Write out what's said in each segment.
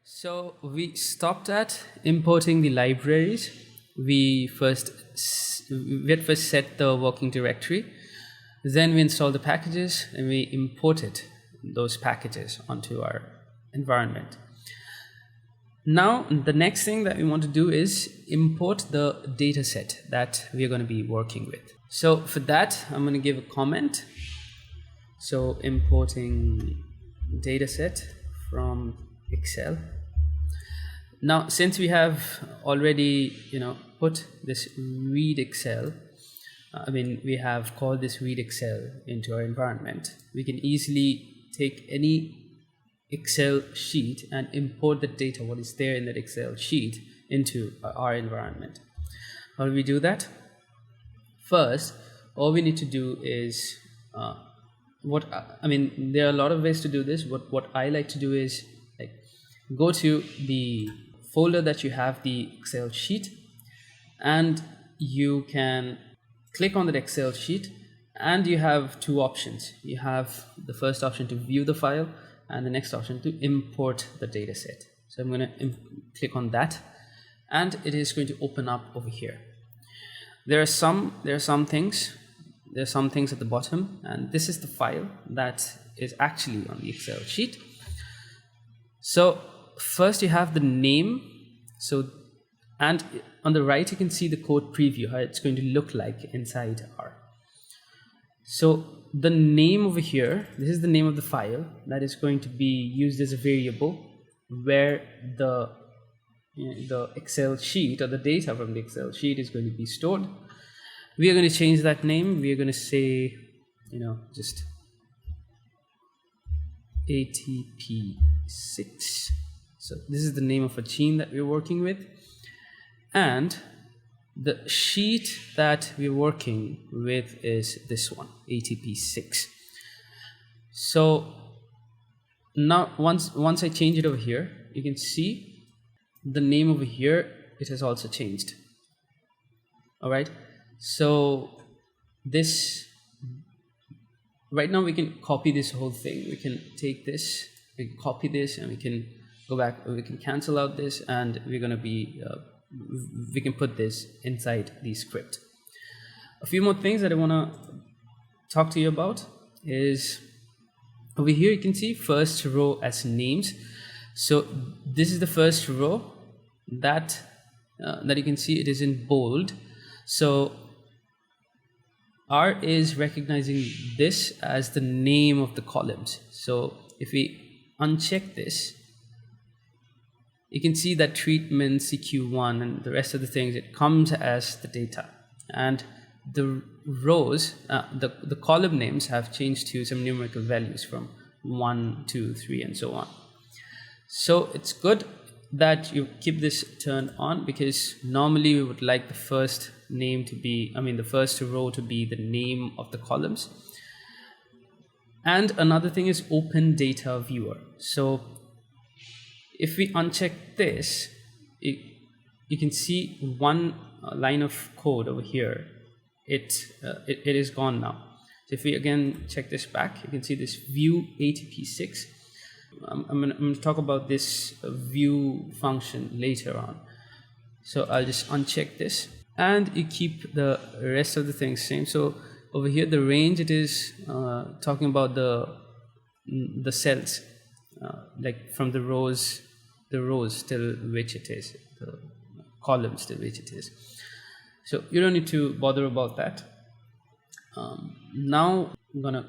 So we stopped at importing the libraries. We had first set the working directory, then we installed the packages and we imported those packages onto our environment. Now the next thing that we want to do is import the dataset that we are going to be working with. So for that, I'm going to give a comment. So importing dataset from Excel. Now, since we have already, put this read Excel, we have called this read Excel into our environment. We can easily take any Excel sheet and import the data, what is there in that Excel sheet, into our environment. How do we do that? First, all we need to do is, there are a lot of ways to do this. What I like to do is go to the folder that you have the Excel sheet, and you can click on that Excel sheet, and you have two options. You have the first option to view the file and the next option to import the dataset. So I'm going to click on that, and it is going to open up over here. There are some things at the bottom, and this is the file that is actually on the Excel sheet. So first you have the name, and on the right you can see the code preview, how it's going to look like inside R. So the name over here, this is the name of the file that is going to be used as a variable where the Excel sheet or the data from the Excel sheet is going to be stored. We are going to change that name. We are going to say, just ATP6. So this is the name of a gene that we're working with, and the sheet that we're working with is this one, ATP6. So now once I change it over here, you can see the name over here, it has also changed. All right, so this right now we can copy this whole thing. We can take this, we can copy this, and we can go back, we can cancel out this, and we're going to be we can put this inside the script. A few more things that I want to talk to you about is over here you can see first row as names. So this is the first row that you can see, it is in bold. So R is recognizing this as the name of the columns. So if we uncheck this, you can see that treatment, CQ1, and the rest of the things, it comes as the data. And the rows, the column names have changed to some numerical values from 1, 2, 3, and so on. So it's good that you keep this turned on, because normally we would like the first name to be, the first row to be the name of the columns. And another thing is open data viewer. So if we uncheck this, you can see one line of code over here. It is gone now. So if we again check this back, you can see this view ATP6. I'm going to talk about this view function later on. So I'll just uncheck this, and you keep the rest of the things same. So over here, the range, it is talking about the cells, like from the rows till which it is, the columns till which it is. So you don't need to bother about that. Now I'm gonna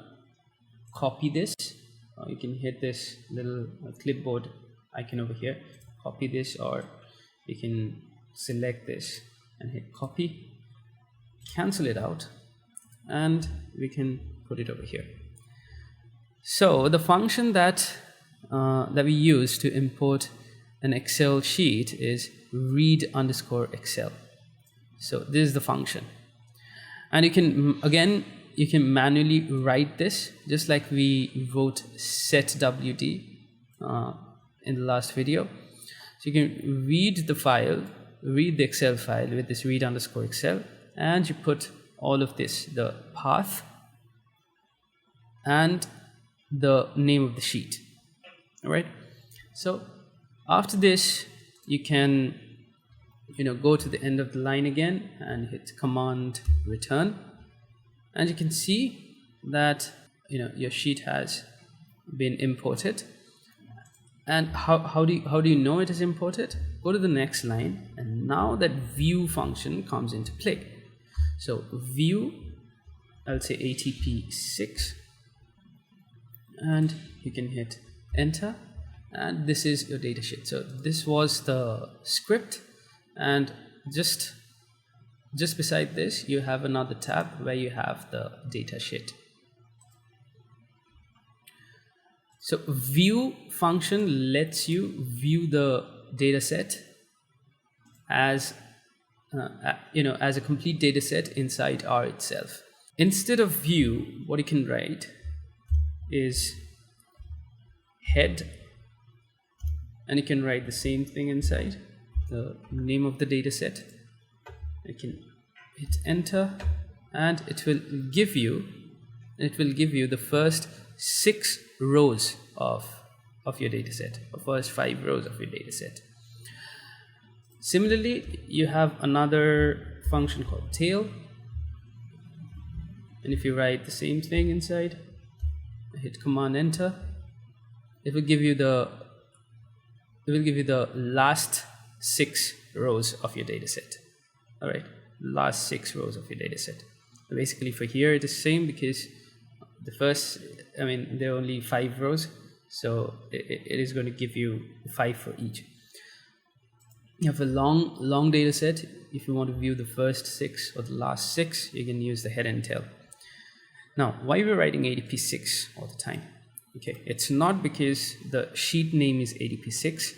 copy this. You can hit this little clipboard icon over here, copy this, or you can select this and hit copy, cancel it out, and we can put it over here. So the function that we use to import an Excel sheet is read_Excel. So this is the function, and you can manually write this, just like we wrote setwd in the last video. So you can read the Excel file with this read_Excel, and you put all of this, the path and the name of the sheet. All right, so After this, you can go to the end of the line again and hit command return, and you can see that your sheet has been imported. And how do you know it is imported? Go to the next line, and now that view function comes into play. So view, I'll say ATP6, and you can hit enter, and this is your datasheet. So this was the script, and just beside this you have another tab where you have the datasheet. So view function lets you view the data set as as a complete data set inside R itself. Instead of view, what you can write is head, and you can write the same thing inside, the name of the data set. You can hit enter, and it will give you the first 6 rows of your data set, or first 5 rows of your data set. Similarly, you have another function called tail, and if you write the same thing inside, hit command enter, it will give you the last 6 rows of your data set. All right, last 6 rows of your data set. Basically for here it is same, because the first, there are only 5 rows, so it is going to give you 5 for each. You have a long data set. If you want to view the first 6 or the last 6, you can use the head and tail. Now, why we're writing ADP6 all the time? Okay, it's not because the sheet name is ADP6.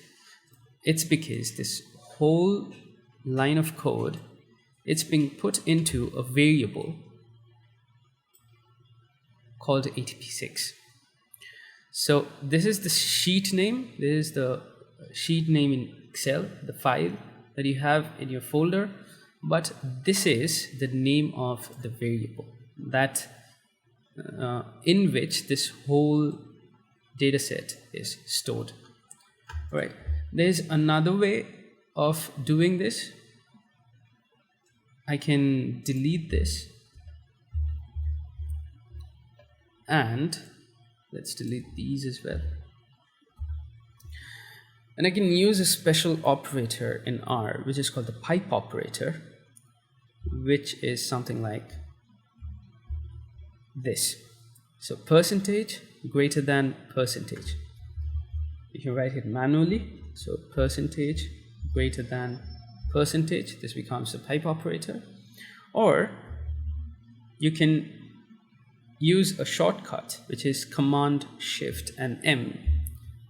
It's because this whole line of code, it's being put into a variable called ADP6. So this is the sheet name. This is the sheet name in Excel, the file that you have in your folder, but this is the name of the variable that in which this whole data set is stored. All right, there's another way of doing this. I can delete this, and let's delete these as well. And I can use a special operator in R, which is called the pipe operator, which is something like this. So percentage greater than percentage. You can write it manually. So percentage greater than percentage. This becomes the pipe operator. Or you can use a shortcut, which is Command Shift and M,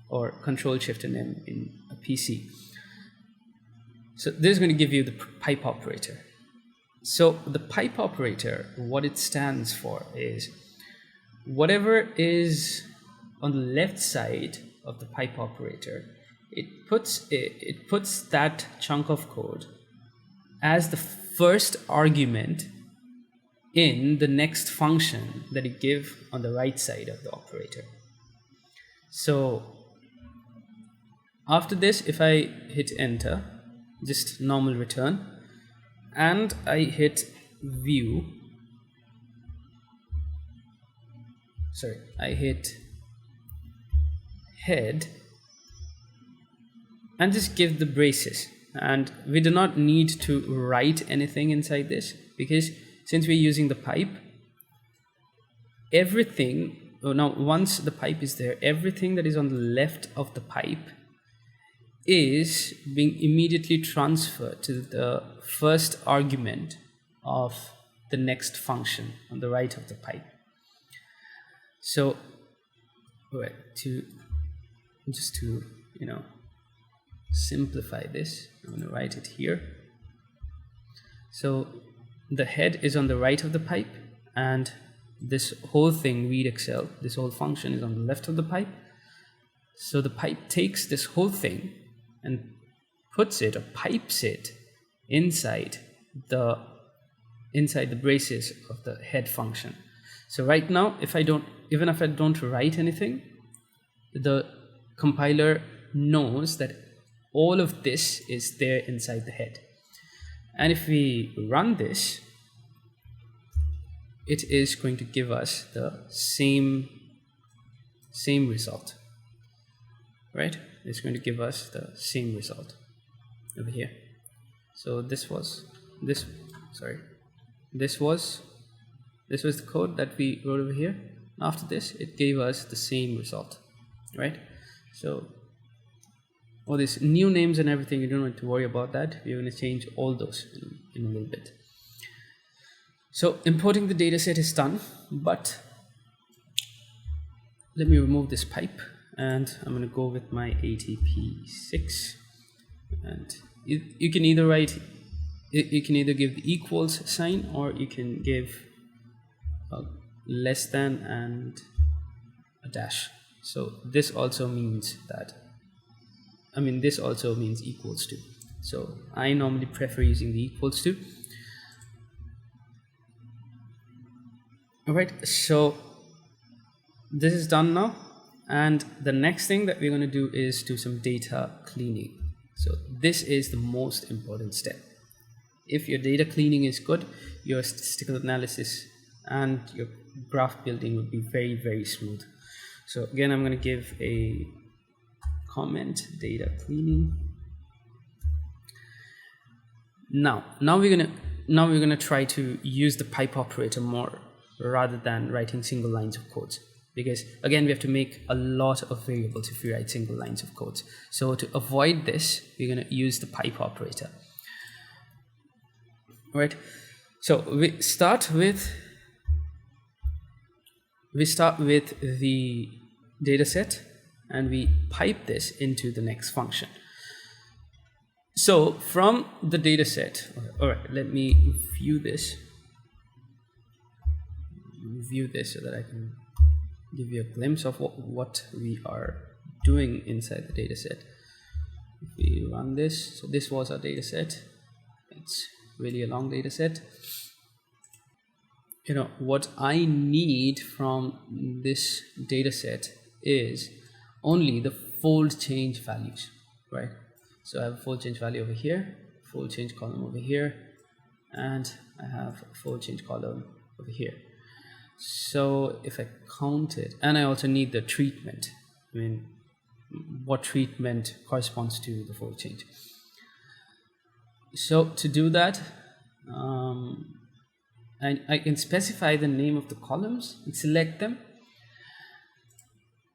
or Control Shift and M in a PC. So this is going to give you the pipe operator. So the pipe operator, what it stands for is whatever is on the left side of the pipe operator, it puts that chunk of code as the first argument in the next function that you give on the right side of the operator. So after this, if I hit enter, just normal return, and I hit view, I hit head, and just give the braces. And we do not need to write anything inside this, because since we're using the pipe, once the pipe is there, everything that is on the left of the pipe is being immediately transferred to the first argument of the next function on the right of the pipe. So to simplify this, I'm going to write it here. So the head is on the right of the pipe, and this whole thing, read Excel, this whole function is on the left of the pipe. So the pipe takes this whole thing and puts it, or pipes it, inside the braces of the head function. So right now, even if I don't write anything, the compiler knows that all of this is there inside the head. And if we run this, it is going to give us the same result, right? It's going to give us the same result over here. So this was the code that we wrote over here. After this, it gave us the same result, right? So all these new names and everything, you don't need to worry about that. We're going to change all those in a little bit. So importing the dataset is done, but let me remove this pipe, and I'm going to go with my ATP6, and you can either give the equals sign, or you can give a less than and a dash. So this also means this also means equals to. So I normally prefer using the equals to. Alright, so this is done now, and the next thing that we're going to do is do some data cleaning. So this is the most important step. If your data cleaning is good, your statistical analysis and your graph building will be very, very smooth. So again, I'm going to give a comment data cleaning. Now we're going to try to use the pipe operator more rather than writing single lines of codes, because again, we have to make a lot of variables if we write single lines of codes. So to avoid this, we're going to use the pipe operator. Right, so we start with the data set, and we pipe this into the next function. So from the data set, all right, let me view this so that I can give you a glimpse of what we are doing inside the data set. If we run this, so this was our data set. It's really a long data set. What I need from this data set is only the fold change values, right? So I have a fold change value over here, fold change column over here, and I have a fold change column over here. So if I count it, and I also need the treatment, what treatment corresponds to the fold change. So to do that, I can specify the name of the columns and select them.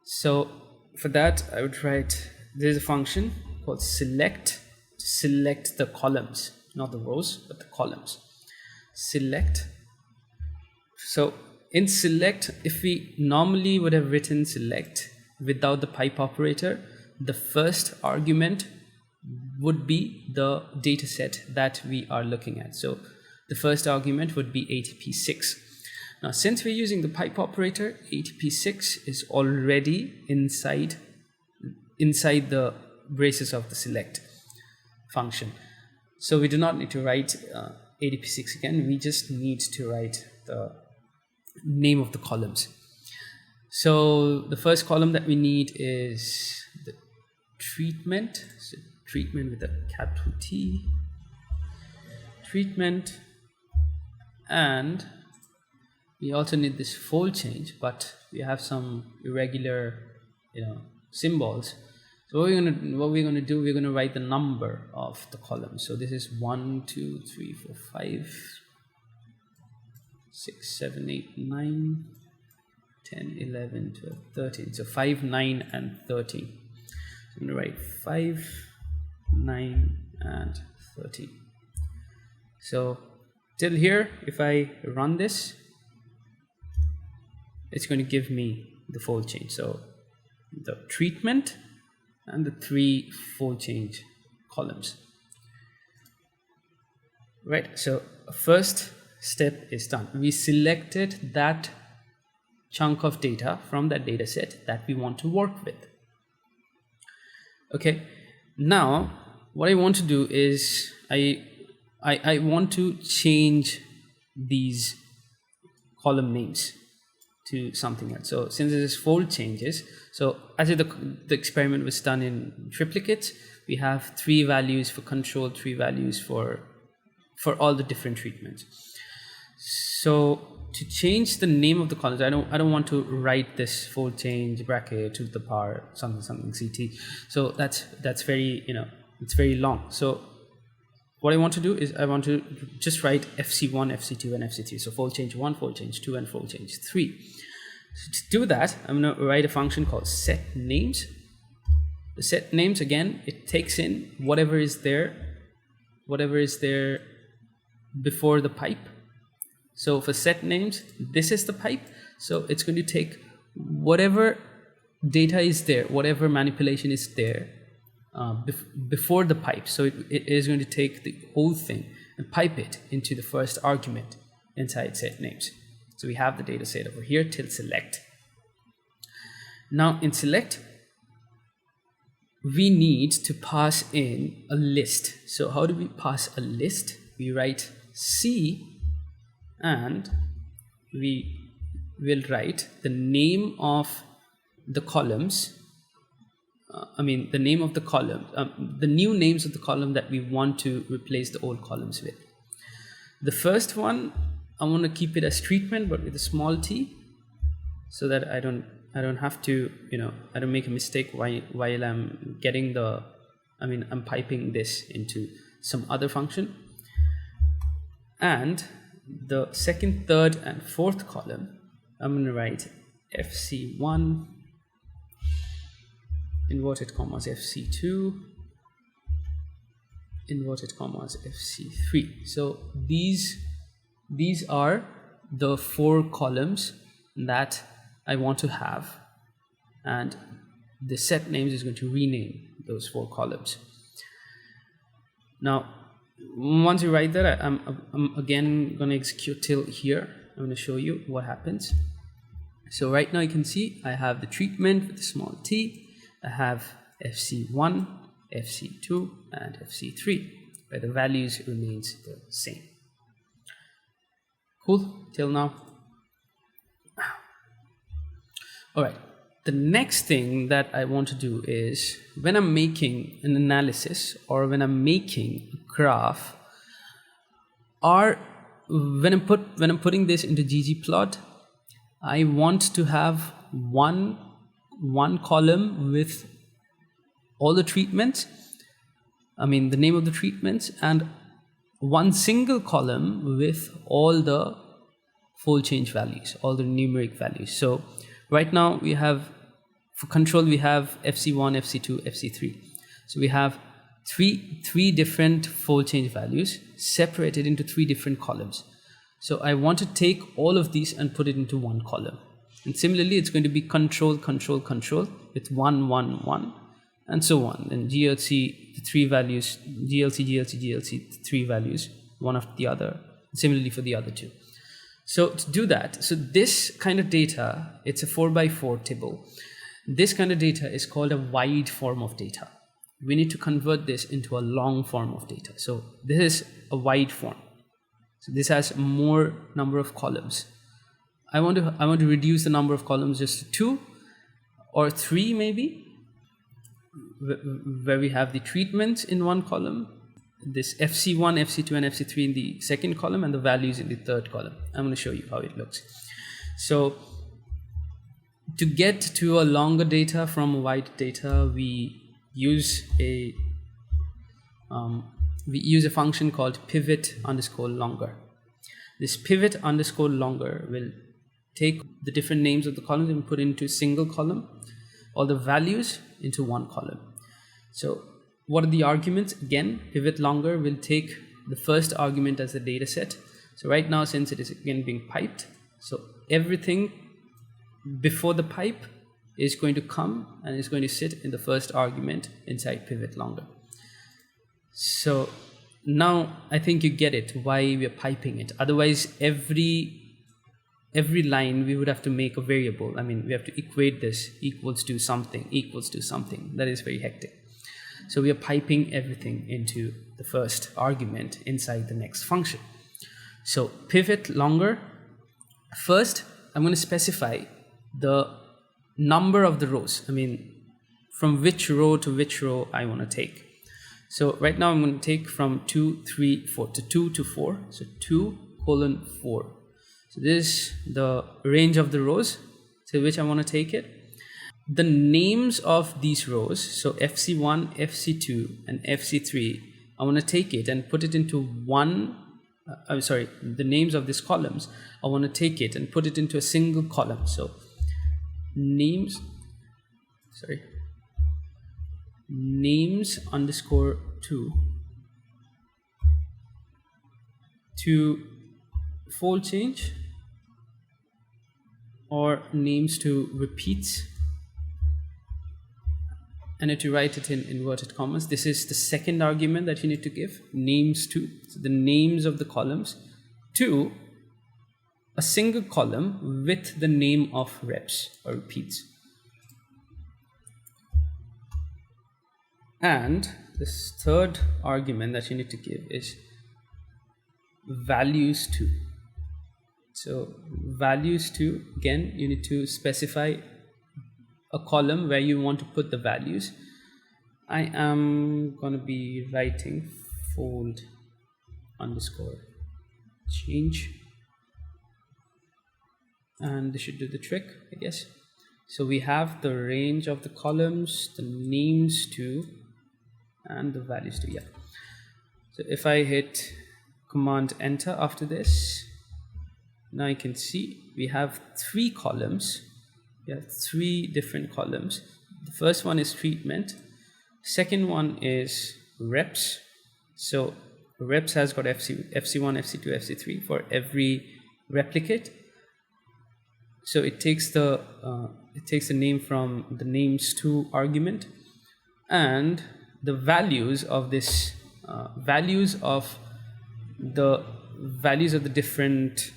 So for that, I would write, there's a function called select to select the columns, not the rows, but the columns. Select. So in select, if we normally would have written select without the pipe operator, the first argument would be the data set that we are looking at. So the first argument would be ATP6. Now, since we're using the pipe operator, ATP6 is already inside the braces of the select function. So we do not need to write ATP6 again. We just need to write the name of the columns. So the first column that we need is the treatment. So treatment with a capital T. Treatment. And we also need this fold change, but we have some irregular symbols. So what we're gonna do, we're gonna write the number of the columns. So this is 1, 2, 3, 4, 5, 6, 7, 8, 9, 10, 11, 12, 13. So 5, 9, and 13. So I'm gonna write 5, 9, and 13. So till here, if I run this, it's going to give me the fold change. So the treatment and the 3 fold change columns. Right, so first step is done. We selected that chunk of data from that data set that we want to work with. Okay, now what I want to do is I want to change these column names. to something else. So since this is fold changes, so as if the experiment was done in triplicates, we have 3 values for control, 3 values for all the different treatments. So to change the name of the columns, I don't want to write this fold change bracket to the power something CT. So that's very, it's very long. So what I want to do is I want to just write FC1, FC2, and FC3. So fold change 1, fold change 2, and fold change 3. So to do that, I'm going to write a function called set names. The set names, again, it takes in whatever is there before the pipe. So for set names, this is the pipe. So it's going to take whatever data is there, whatever manipulation is there before the pipe. So it is going to take the whole thing and pipe it into the first argument inside set names. So we have the data set over here till select. Now in select, we need to pass in a list. So how do we pass a list? We write C and we will write the name of the columns, the name of the column, the new names of the column that we want to replace the old columns with. The first one, I want to keep it as treatment, but with a small t, so that I don't have to, I don't make a mistake while I'm getting I'm piping this into some other function. And the second, third, and fourth column, I'm going to write FC1, inverted commas FC2, inverted commas FC3. So these are the 4 columns that I want to have, and the set names is going to rename those 4 columns. Now once you write that, I'm again going to execute till here. I'm going to show you what happens. So right now you can see I have the treatment with a small t. I have FC1, FC2, and FC3, where the values remains the same. Cool till now. All right. The next thing that I want to do is, when I'm making an analysis or when I'm making a graph, or when I'm putting this into ggplot, I want to have one column with all the treatments, the name of the treatments, and one single column with all the fold change values, all the numeric values. So right now we have, for control, we have FC1, FC2, FC3. So we have three different fold change values separated into 3 different columns. So I want to take all of these and put it into one column. And similarly, it's going to be control, control, control with 1, 1, 1, and so on. And GLC, the 3 values, GLC, GLC, GLC, the 3 values, one after the other. Similarly for the other 2. So to do that, so this kind of data, it's a 4x4 table. This kind of data is called a wide form of data. We need to convert this into a long form of data. So this is a wide form. So this has more number of columns. I want to reduce the number of columns just to 2 or 3 maybe, where we have the treatments in one column, this FC1, FC2, and FC3 in the second column, and the values in the third column. I'm going to show you how it looks. So to get to a longer data from wide data, we use a function called pivot_longer. This pivot_longer will take the different names of the columns and put into a single column, all the values into one column. So what are the arguments? Again, pivot_longer will take the first argument as a data set. So right now, since it is again being piped, so everything before the pipe is going to come and is going to sit in the first argument inside pivot_longer. So now I think you get it, why we are piping it. Otherwise, every line we would have to make a variable. We have to equate this equals to something, equals to something. That is very hectic. So we are piping everything into the first argument inside the next function. So pivot_longer. First, I'm going to specify the number of the rows. From which row to which row I want to take. So right now I'm going to take from 2, 3, 4 to 2 to 4. So 2:4. So this is the range of the rows to which I want to take it. The names of these rows, so FC1, FC2, and FC3, I want to take it and put it into one. The names of these columns, I want to take it and put it into a single column. So names _2 to fold change, or names to repeats. I need to write it in inverted commas. This is the second argument that you need to give, names to, so the names of the columns, to a single column with the name of reps or repeats. And this third argument that you need to give is values to. So values to, again, you need to specify a column where you want to put the values. I am going to be writing fold underscore change, and this should do the trick, I guess. So we have the range of the columns, the names to, and the values to. Yeah. So if I hit Command Enter after this, now you can see we have 3 columns. We have 3 different columns. The first one is treatment. Second one is reps. So reps has got FC1, FC2, FC3 for every replicate. So it takes the name from the names to argument, and the values of this values of the different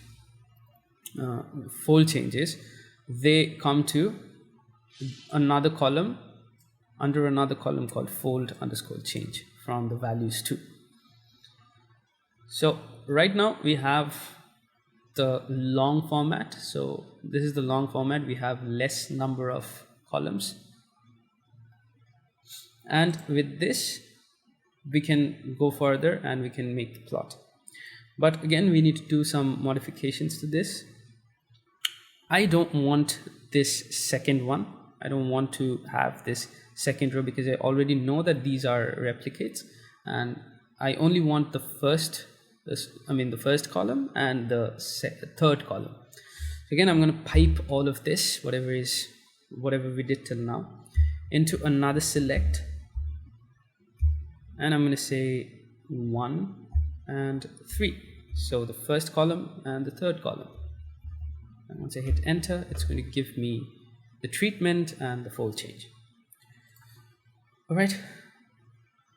fold changes, they come to another column under another column called fold underscore change from the values to. So right now we have the long format. So this is the long format. We have less number of columns, and with this we can go further and we can make the plot. But again, we need to do some modifications to this. I don't want this second one. I don't want to have this second row because I already know that these are replicates, and I only want the first column and the third column. So again, I'm going to pipe all of this, whatever we did till now, into another select, and I'm going to say 1 and 3. So the first column and the third column. And once I hit enter, it's going to give me the treatment and the fold change. All right.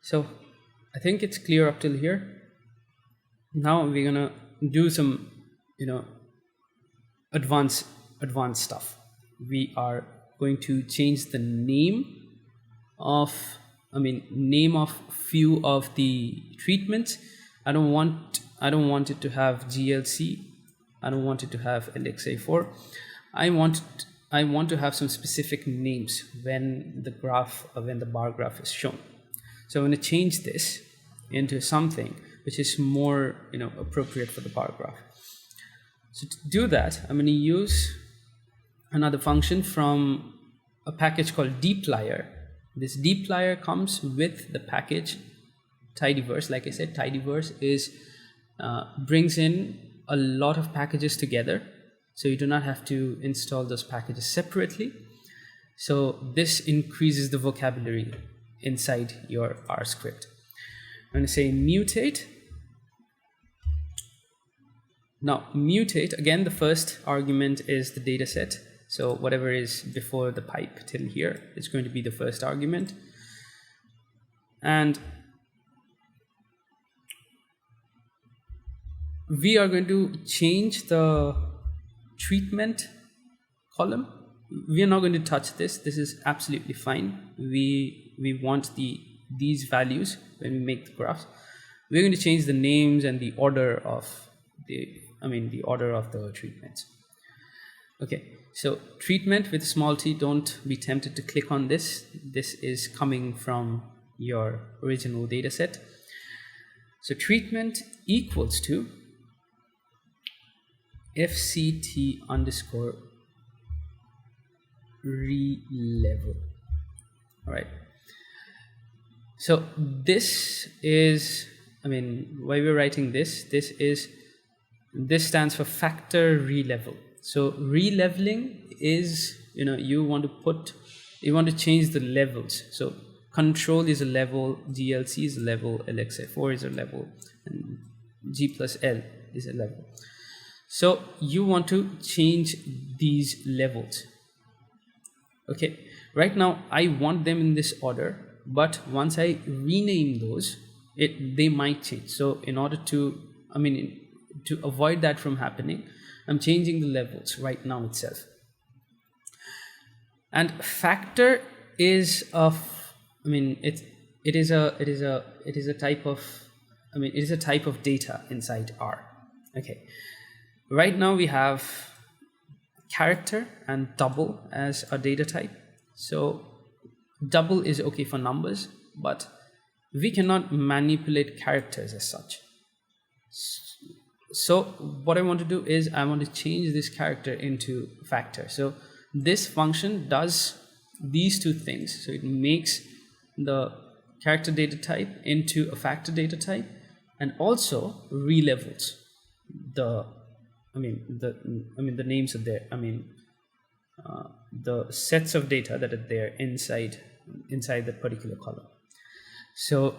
So I think it's clear up till here. Now we're going to do some, advanced stuff. We are going to change the name of few of the treatments. I don't want it to have GLC. I don't want it to have LXA4. I want to have some specific names when the bar graph is shown. So I'm going to change this into something which is more appropriate for the bar graph. So to do that, I'm going to use another function from a package called dplyr. This dplyr comes with the package tidyverse. Like I said, tidyverse brings in a lot of packages together, so you do not have to install those packages separately. So this increases the vocabulary inside your R script. I'm going to say mutate. Now mutate, again, the first argument is the dataset. So whatever is before the pipe till here is going to be the first argument. And we are going to change the treatment column. We are not going to touch this. This is absolutely fine. We want these values when we make the graphs. We're going to change the names and the order of the treatments. Okay, so treatment with small t, don't be tempted to click on this. This is coming from your original data set. So treatment equals to fct underscore relevel. All right. So this is, I mean, why we're writing this, this stands for factor relevel. So releveling is, you want to change the levels. So control is a level, GLC is a level, LXA4 is a level, and G plus L is a level. So you want to change these levels. Okay, right now I want them in this order, but once I rename those, they might change. So in order to, to avoid that from happening, I'm changing the levels right now itself. And factor is it is a type of data inside R. Okay, right now we have character and double as a data type. So double is okay for numbers, but we cannot manipulate characters as such. So what I want to do is I want to change this character into factor. So this function does these two things. So it makes the character data type into a factor data type, and also relevels the names are there. The sets of data that are there inside that particular column. So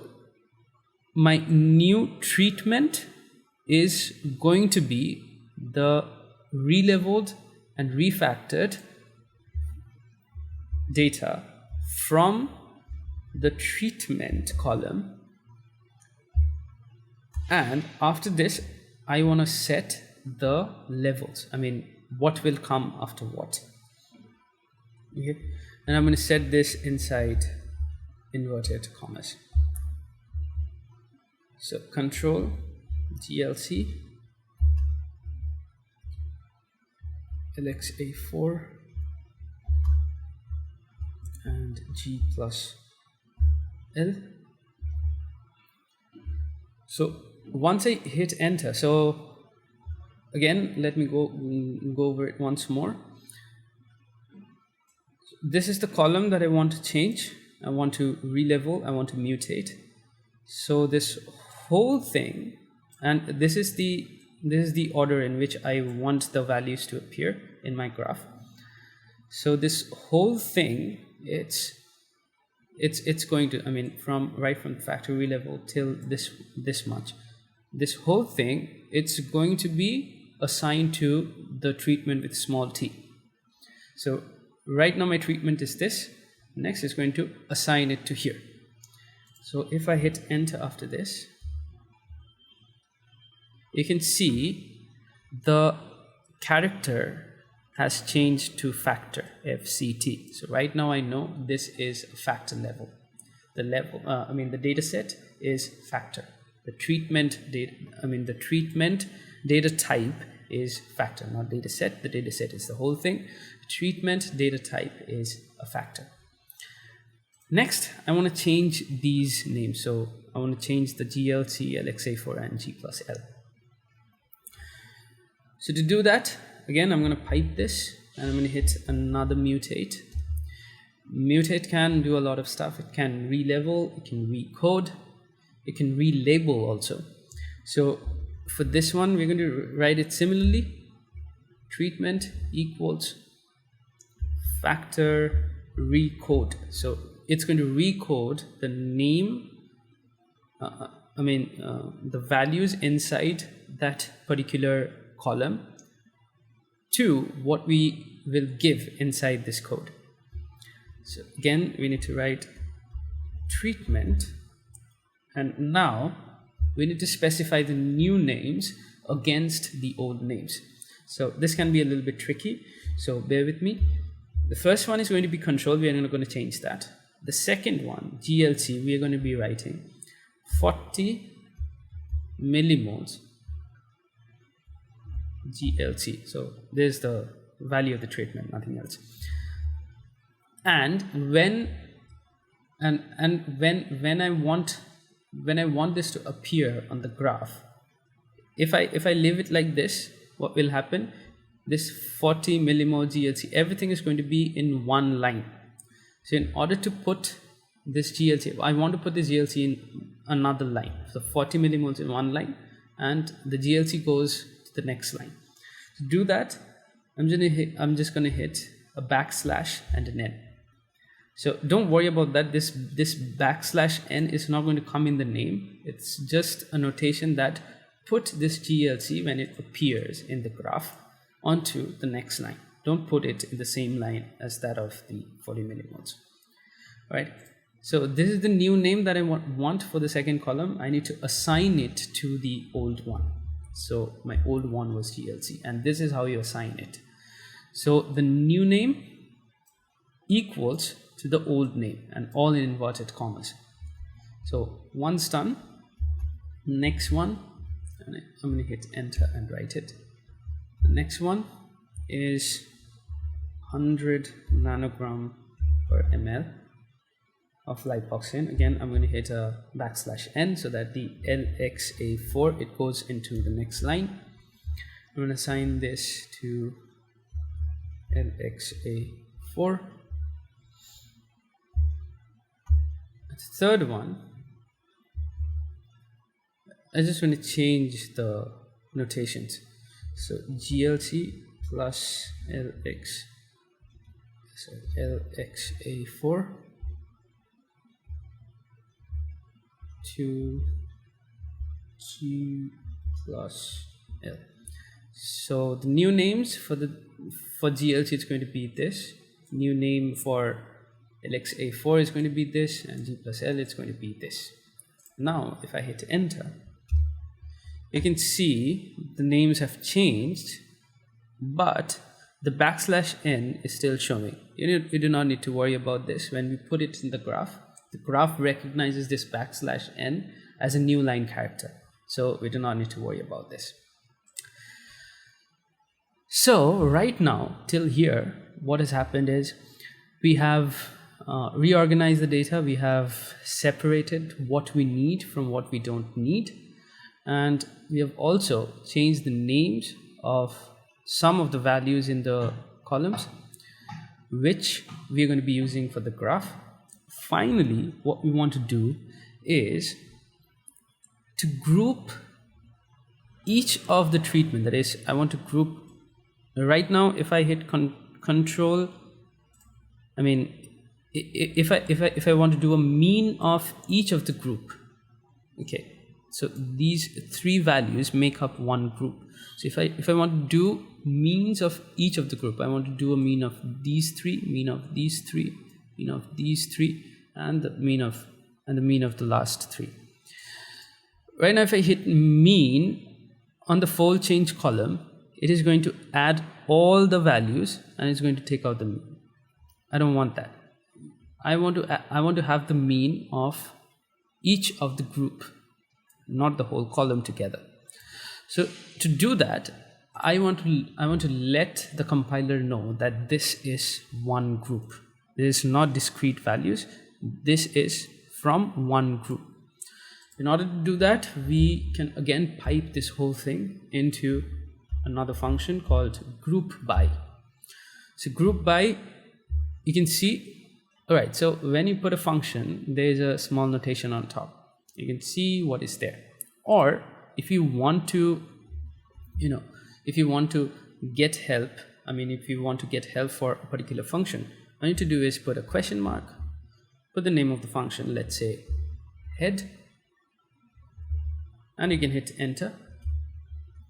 my new treatment is going to be the releveled and refactored data from the treatment column, and after this I want to set the levels, what will come after what. Okay, and I'm going to set this inside inverted commas. So control GLC LXA4 and G plus L. So once I hit enter, so again let me go over it once more. This is the column that I want to change. I want to relevel, I want to mutate. So this whole thing, and this is the order in which I want the values to appear in my graph. So this whole thing, it's going to, from the factor relevel till this much, this whole thing, it's going to be assigned to the treatment with small t. So right now my treatment is this. Next is going to assign it to here. So if I hit enter after this, you can see the character has changed to factor FCT. So right now I know this is a factor level. The data set is factor. The treatment data type is factor, not data set. The data set is the whole thing. The treatment data type is a factor. Next, I want to change these names. So I want to change the GLC, LXA4 and G plus L. So to do that, again, I'm going to pipe this and I'm going to hit another mutate. Mutate can do a lot of stuff. It can relevel, it can recode, it can relabel also. So for this one, we're going to write it similarly. Treatment equals factor recode. So it's going to recode the name, the values inside that particular column to what we will give inside this code. So again, we need to write treatment, and now we need to specify the new names against the old names. So this can be a little bit tricky, so bear with me. The first one is going to be control. We are not going to change that. The second one, GLC, we are going to be writing 40 millimoles GLC. So there's the value of the treatment, nothing else. And when I want this to appear on the graph, if I leave it like this, what will happen? This 40 millimole GLC, everything is going to be in one line. So in order to put this GLC, I want to put this GLC in another line. So 40 millimoles in one line, and the GLC goes to the next line. To do that, I'm just going to hit a backslash and an N. So don't worry about that. This backslash N is not going to come in the name. It's just a notation that put this GLC when it appears in the graph onto the next line. Don't put it in the same line as that of the 40 millimoles. All right. So this is the new name that I want for the second column. I need to assign it to the old one. So my old one was GLC, and this is how you assign it. So the new name equals to the old name, and all in inverted commas. So once done, next one, and I'm going to hit enter and write it. The next one is 100 nanogram per ml of lipoxin. Again, I'm going to hit a backslash N so that the LXA4, it goes into the next line. I'm going to assign this to LXA4. The third one, I just want to change the notations. So GLC plus LXA4 to G plus L. So the new names for GLC, it's going to be this. New name for LXA4 is going to be this, and G plus L, it's going to be this. Now if I hit enter, you can see the names have changed, but the backslash N is still showing. You do not need to worry about this. When we put it in the graph recognizes this backslash N as a new line character. So we do not need to worry about this. So right now, till here, what has happened is we have reorganized the data. We have separated what we need from what we don't need. And we have also changed the names of some of the values in the columns, which we are going to be using for the graph. Finally, what we want to do is to group each of the treatment. That is, I want to group right now. If I hit control, I mean, if I want to do a mean of each of the group, okay. So these three values make up one group. So if I want to do means of each of the group, I want to do a mean of these three, mean of these three, mean of these three, and the mean of the last three. Right now, if I hit mean on the fold change column, it is going to add all the values and it's going to take out the mean. I don't want that. I want to have the mean of each of the group, not the whole column together. So to do that, I want to let the compiler know that this is one group. This is not discrete values. This is from one group. In order to do that, we can again pipe this whole thing into another function called group by. So group by, you can see, all right, so when you put a function, there's a small notation on top. You can see what is there. Or if you want to, if you want to get help, if you want to get help for a particular function, all you need to do is put a question mark, put the name of the function, let's say head, and you can hit enter.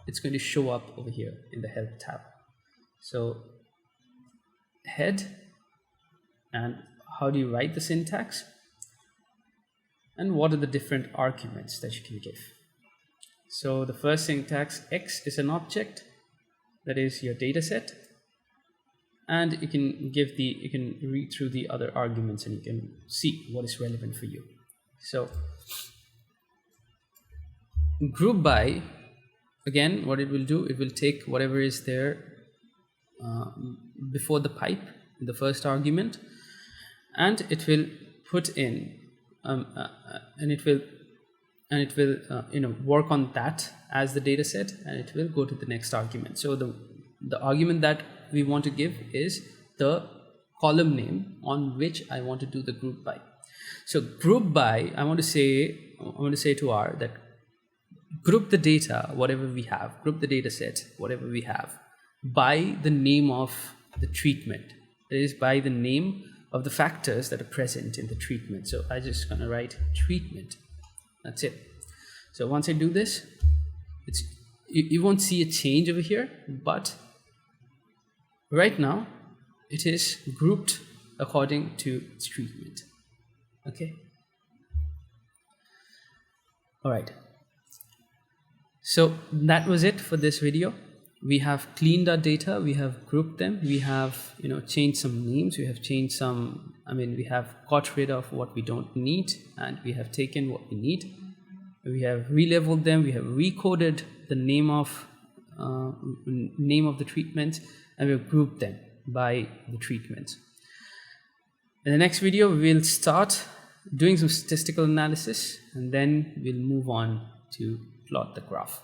It's going to show up over here in the help tab. So head, and how do you write the syntax? And what are the different arguments that you can give? So the first syntax, X is an object, that is your data set, and you can read through the other arguments and you can see what is relevant for you. So group by, again, what it will do, it will take whatever is there before the pipe, the first argument, and it will put in and it will work on that as the data set, and it will go to the next argument. So the argument that we want to give is the column name on which I want to do the group by. So group by, I want to say to R that group the data, whatever we have, group the data set, whatever we have, by the name of the treatment. That is, by the name of the factors that are present in the treatment. So I just gonna write treatment. That's it. So once I do this, you won't see a change over here, but right now it is grouped according to its treatment. Okay. All right. So that was it for this video. We have cleaned our data, we have grouped them, we have changed some names, we have changed some, we have got rid of what we don't need, and we have taken what we need. We have relabeled them, we have recoded the name of the treatment, and we have grouped them by the treatment. In the next video, we'll start doing some statistical analysis, and then we'll move on to plot the graph.